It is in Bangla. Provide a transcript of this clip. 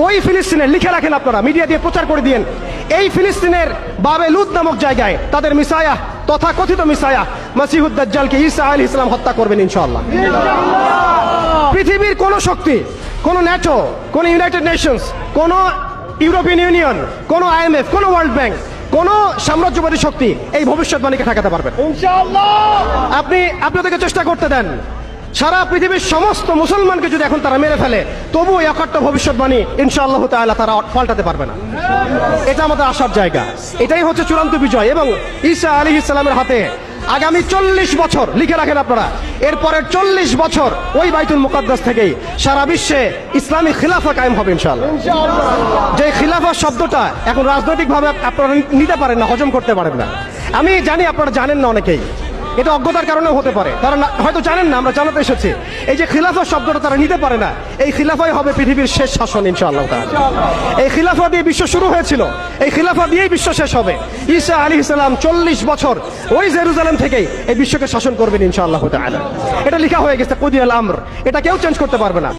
ওই ফিলিস্তিনের লিখে রাখেন আপনারা, মিডিয়া দিয়ে প্রচার করে দিয়েন, এই ফিলিস্তিনের বাবে লুদ নামক জায়গায় তাদের মিসায়া, তথাকথিত মিসায়া মসিহুদ দাজ্জালকে ঈসা আলাইহিস সালাম হত্যা করবেন ইনশাআল্লাহ। পৃথিবীর কোন শক্তি, কোন ন্যাটো, কোন ইউনাইটেড নেশনস, কোন ইউরোপিয়ান ইউনিয়ন, কোন IMF, কোন ওয়ার্ল্ড ব্যাংক, কোন সাম্রাজ্যবাদী শক্তি এই ভবিষ্যৎবাণীকে ঠেকাতে পারবে ইনশাআল্লাহ। আপনি আপনাদেরকে চেষ্টা করতে দেন, সারা পৃথিবীর সমস্ত মুসলমানকে যদি এখন তারা মেরে ফেলে, তবু এই অকাট্য ভবিষ্যৎবাণী ইনশাআল্লাহ তাআলা তারা পাল্টাতে পারবে না। এটা আমাদের আশার জায়গা, এটাই হচ্ছে চূড়ান্ত বিজয়। এবং ঈসা আলাইহিস সালামের হাতে আগামী 40 বছর, লিখে রাখেন আপনারা, এরপরের 40 বছর ওই বাইতুল মুকাদ্দাস থেকেই সারা বিশ্বে ইসলামী খিলাফা কায়েম হবে ইনশাআল্লাহ। যে খিলাফা শব্দটা এখন রাজনৈতিকভাবে আপনারা নিতে পারেন না, হজম করতে পারেন না। আমি জানি আপনারা জানেন না, অনেকেই এটা অজ্ঞতার কারণেও হতে পারে, তারা হয়তো জানেন না, আমরা জানাতে এসেছি। এই যে খিলাফা শব্দটা তারা নিতে পারে না, এই খিলাফাই হবে পৃথিবীর শেষ শাসন ইনশাআল্লাহ তাআলা। এই খিলাফা দিয়ে বিশ্ব শুরু হয়েছিল, এই খিলাফা দিয়েই বিশ্ব শেষ হবে। ঈসা আলাইহিস সালাম 40 বছর ওই জেরুজালেম থেকেই এই বিশ্বকে শাসন করবেন ইনশাআল্লাহ তাআলা। এটা লেখা হয়ে গেছে কুদিয়াল আমর, এটা কেউ চেঞ্জ করতে পারবে না।